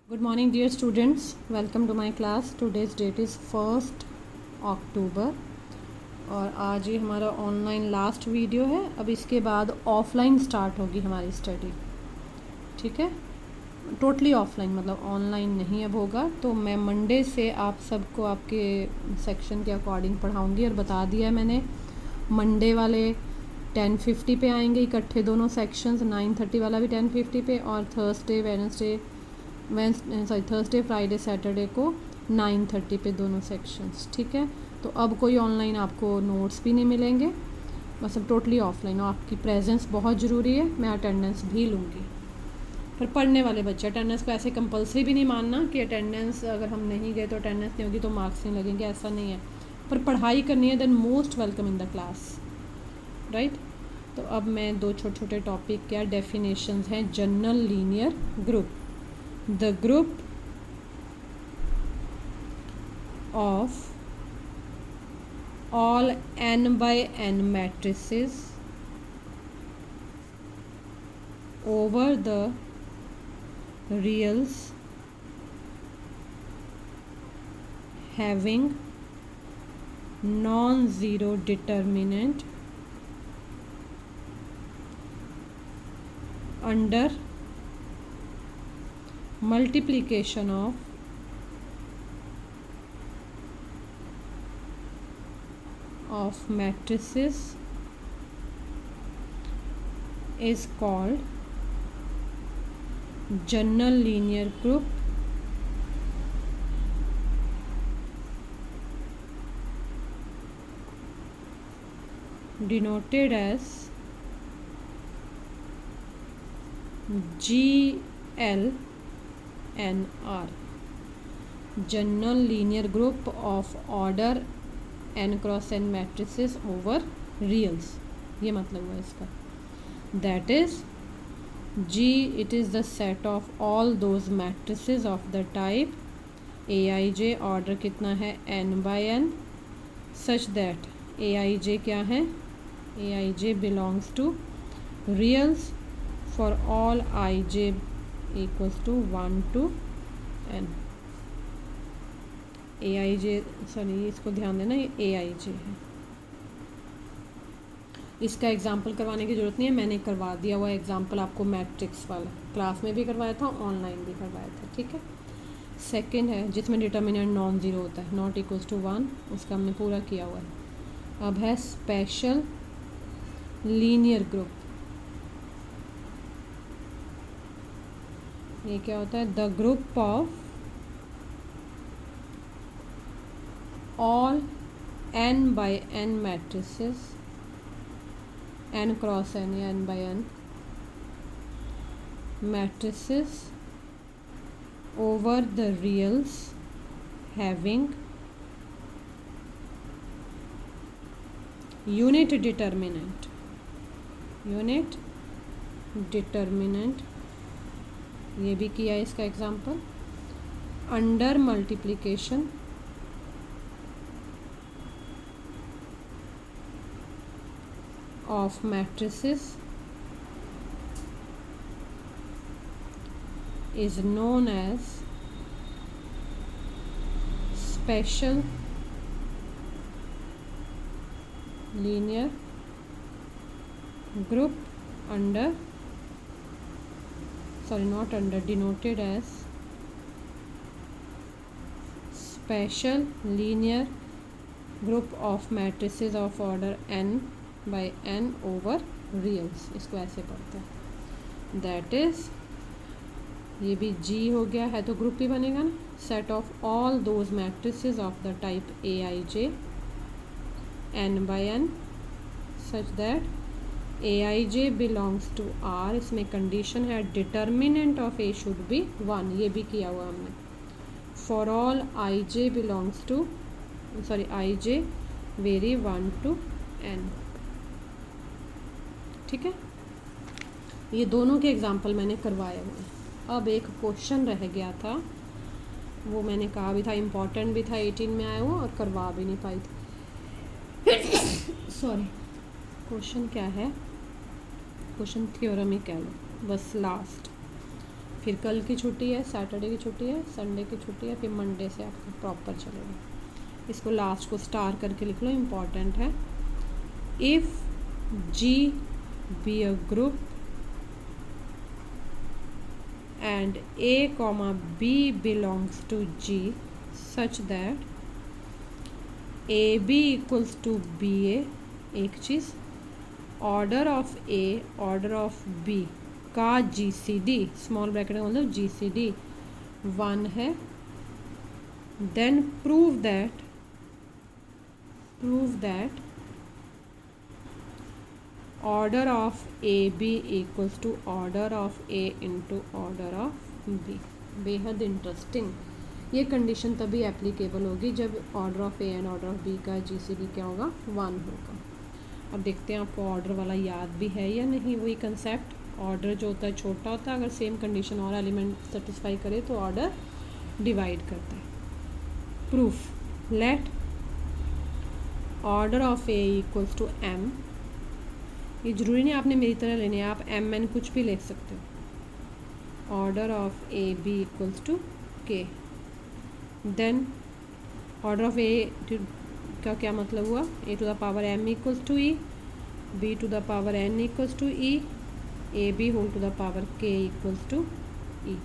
Good morning dear students, welcome to my class. Today's date is 1st October और आज ये हमारा online last video है। अब इसके बाद ऑफलाइन स्टार्ट होगी हमारी स्टडी, ठीक है। टोटली ऑफलाइन मतलब ऑनलाइन नहीं अब होगा। तो मैं मंडे से आप सबको आपके सेक्शन के अकॉर्डिंग पढ़ाऊँगी और बता दिया मैंने मंडे वाले 10:50 पे आएंगे इकट्ठे दोनों सेक्शंस, 9:30 वाला भी 10:50 पे और थर्सडे फ्राइडे सैटरडे को 9:30 पे दोनों सेक्शंस, ठीक है। तो अब कोई ऑनलाइन आपको नोट्स भी नहीं मिलेंगे, बस अब टोटली ऑफलाइन। और आपकी प्रेजेंस बहुत ज़रूरी है, मैं अटेंडेंस भी लूँगी। पर पढ़ने वाले बच्चे अटेंडेंस को ऐसे कंपलसरी भी नहीं मानना कि अटेंडेंस अगर हम नहीं गए तो अटेंडेंस नहीं होगी तो मार्क्स नहीं लगेंगे, ऐसा नहीं है। पर पढ़ाई करनी है then most welcome in the class, right. तो अब मैं दो छोटे छोटे टॉपिक क्या डेफिनेशंस हैं। General linear group, the group of all n by n matrices over the reals having non-zero determinant under multiplication of matrices is called general linear group, denoted as GLNR, general linear group of order n cross n matrices over reals। ये मतलब हुआ इसका। that is G, it is the set of all those matrices of the type Aij, order कितना है n by n, such that Aij क्या है, Aij belongs to reals for all ij equals to 1 to n। Aij, sorry इसको ध्यान देना, ये Aij है। इसका एग्जाम्पल करवाने की ज़रूरत नहीं है, मैंने करवा दिया हुआ एग्जाम्पल आपको मैट्रिक्स वाला, क्लास में भी करवाया था, ऑनलाइन भी करवाया था, ठीक है। सेकंड है जिसमें डिटर्मिनेंट नॉन ज़ीरो होता है, नॉट इक्वल्स टू 1, उसका हमने पूरा किया हुआ है। अब है स्पेशल लीनियर ग्रुप। ये क्या होता है, the group of all n by n matrices, n cross n या n by n matrices over the reals having unit determinant ये भी किया है इसका example, under multiplication of matrices is known as special linear group under, sorry not under, denoted as special linear group of matrices of order n by n over reals। इसको ऐसे पढ़ते हैं, that is ये भी G हो गया है तो ग्रुप ही बनेगा ना, set of all those matrices of the type Aij n by n such that Aij belongs to R। इसमें कंडीशन है determinant of A should be 1, ये भी किया हुआ हमने। For all Ij belongs to, sorry Ij vary 1 to n, ठीक है। ये दोनों के एग्जाम्पल मैंने करवाए हुए हैं। अब एक क्वेश्चन रह गया था, वो मैंने कहा भी था इम्पॉर्टेंट भी था, 18 में आया हुआ और करवा भी नहीं पाई थी सॉरी। क्वेश्चन क्या है, क्वेश्चन थ्योरम ही कह लो बस, लास्ट फिर कल की छुट्टी है, सैटरडे की छुट्टी है, संडे की छुट्टी है, फिर मंडे से आपका प्रॉपर चलेगा। इसको लास्ट को स्टार करके लिख लो, इम्पॉर्टेंट है। If G be a group and A comma B belongs to G such that AB equals to BA, एक चीज़, order of A order of B का GCD, स्मॉल ब्रैकेट में मतलब GCD 1 है, then prove that order of AB equals to order of A into order of B। बेहद interesting. ये condition तभी applicable होगी जब order of A and order of B का GCD क्या होगा, 1 होगा। अब देखते हैं आपको ऑर्डर वाला याद भी है या नहीं। वही कंसेप्ट, ऑर्डर जो होता है छोटा होता है, अगर सेम कंडीशन और एलिमेंट सेटिस्फाई करे तो ऑर्डर डिवाइड करता है। Proof, let order of A equals to m, ये ज़रूरी नहीं आपने मेरी तरह लेने, आप एम एन कुछ भी लिख सकते हो। Order of A b equals to k, then order of a का क्या मतलब हुआ, a to the power m equals to e, b to the power n equals to e, a b whole to the power k equals to e,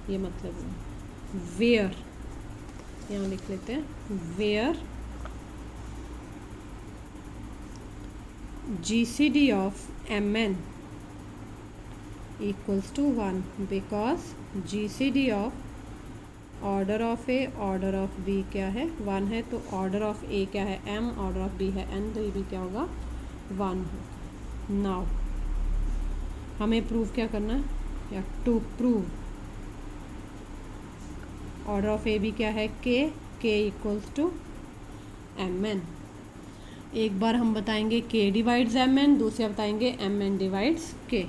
ये मतलब हुआ। Where, यहाँ लिख लेते हैं, where GCD of Mn equals to 1 because GCD of order of a order of b क्या है, 1 है, तो ऑर्डर ऑफ ए क्या है, m, ऑर्डर ऑफ बी है n, तो ये भी क्या होगा, 1 होगा। नाउ हमें प्रूव क्या करना है, या to prove order of A B क्या है, k इक्वल्स टू mn। एक बार हम बताएंगे k डिवाइड्स mn, दूसरा बताएंगे mn divides k।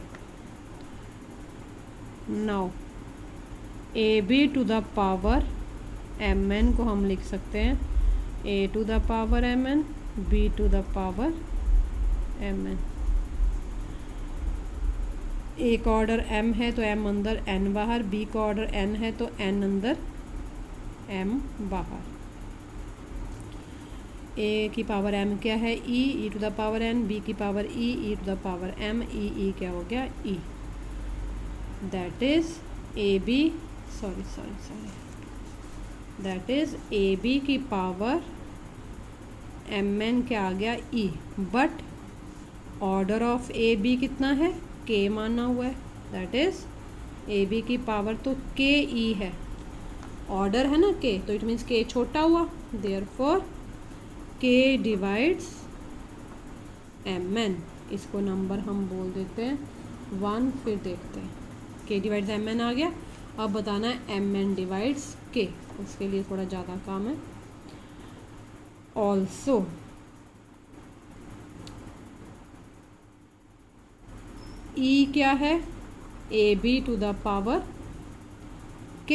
Now A B to the power mn को हम लिख सकते हैं a to the power mn, b to the power mn। एक ऑर्डर m है तो m अंदर n बाहर, b का ऑर्डर n है तो n अंदर m बाहर। a की पावर m क्या है, e to the power n, b की power e to the power m, e क्या हो गया, e। That is A B that is A B की पावर mn क्या आ गया, e, but order of A B कितना है, k माना हुआ है, दैट इज ए बी की पावर तो k e है, ऑर्डर है ना k, तो इट मीन्स k छोटा हुआ, देयरफॉर k डिवाइड्स mn। इसको नंबर हम बोल देते हैं 1। फिर देखते हैं k डिवाइड्स mn आ गया, अब बताना है mn डिवाइड्स k, उसके लिए थोड़ा ज़्यादा काम है। ऑल्सो e क्या है, A B to the power k,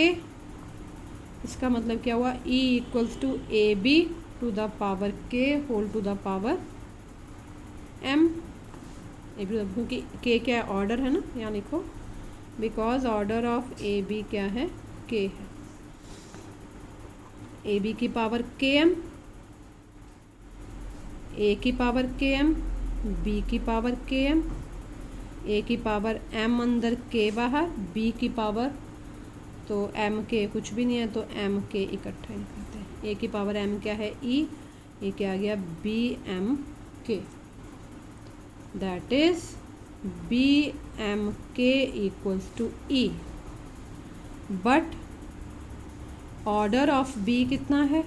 इसका मतलब क्या हुआ, e equals to A B to the power k whole to the power m, क्योंकि k क्या है, ऑर्डर है ना, यहाँ लिखो, because order of A B क्या है, k है। ए बी की पावर km, a की पावर km, b की पावर km, a की पावर m अंदर k बाहर, b की पावर तो m k कुछ भी नहीं है, तो m k इकट्ठा करते हैं। a की पावर m क्या है, e, ये क्या आ गया, b m k, that is b m k equals to e। But order of b कितना है,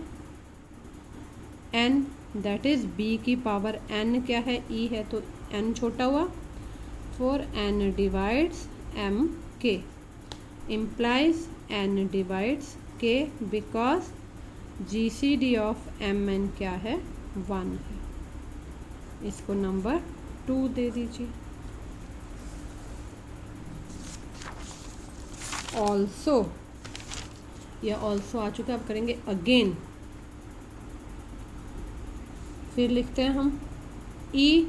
n, दैट इज b की पावर n क्या है, e है, तो n छोटा हुआ, for n divides m k implies n divides k because GCD of mn क्या है, 1 है। इसको नंबर 2 दे दीजिए। ऑल्सो, यह ऑल्सो आ चुका है, अब करेंगे अगेन। फिर लिखते हैं हम e,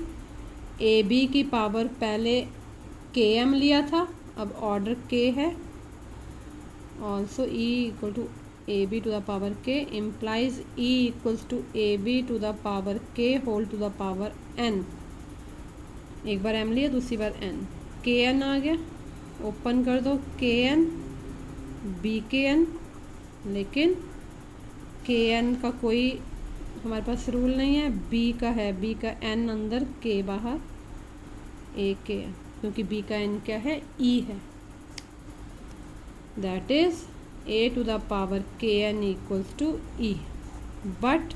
ए बी की पावर पहले km लिया था, अब ऑर्डर k है, also E equal to AB to the power k implies E equals to AB to the power k whole to the power n। एक बार m लिया, दूसरी बार n, के एन आ गया, ओपन कर दो के एन बी के एन, लेकिन के एन का कोई हमारे पास रूल नहीं है, बी का है, बी का एन अंदर के बाहर, ए के एन, क्योंकि बी का एन क्या है, ई है। That is a to the power k n equals to e, but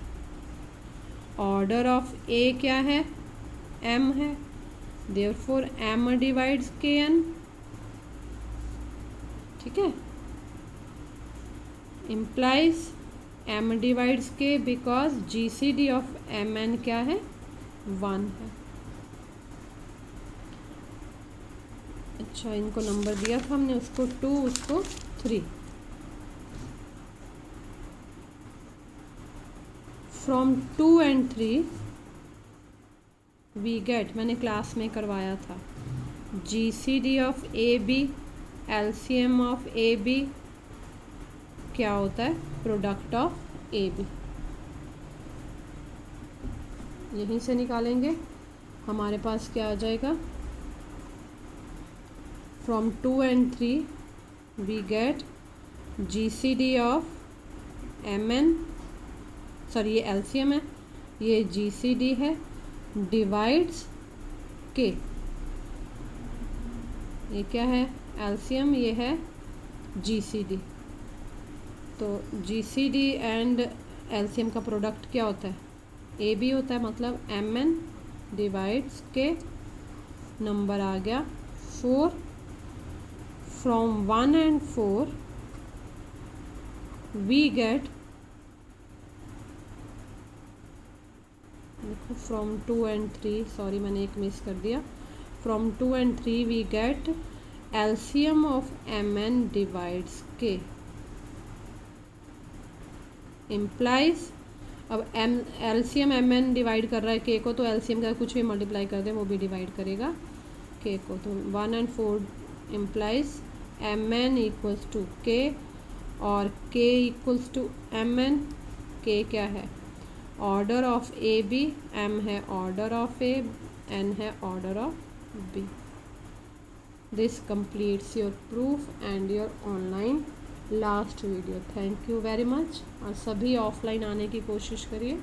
order of a क्या है, एम है, therefore m divides k n. ठीक है, implies m divides k because g C D of m n क्या है, 1 है। अच्छा, इनको नंबर दिया था हमने, उसको 2, उसको 3। फ्रॉम 2 and 3 वी गेट, मैंने क्लास में करवाया था, g C D of A b, LCM of A B क्या होता है, प्रोडक्ट ऑफ ए बी। यहीं से निकालेंगे, हमारे पास क्या आ जाएगा, from 2 and 3 we get G C D of m n, sorry ये एलसीएम है, ये जी सी डी है, डिवाइड्स के, ये क्या है, एलसीएम, ये है जी सी डी। तो G C D and LCM का प्रोडक्ट क्या होता है, ए बी होता है, मतलब m n divides k, number आ गया 4। फ्रॉम 1 and 4 वी गेट, देखो फ्रॉम 2 and 3, सॉरी मैंने एक मिस कर दिया, from 2 and 3 we get LCM of m n divides k, implies, अब m LCM m n divide कर रहा है के को, तो एलसीएम का कुछ भी मल्टीप्लाई कर दे वो भी डिवाइड करेगा के को, तो 1 and 4 implies m n equals to k, और के equals to M N, k क्या है, order of A B, m है ऑर्डर ऑफ ए, एन है order of B. This completes your proof and your online last video. Thank you very much, और सभी offline आने की कोशिश करिए।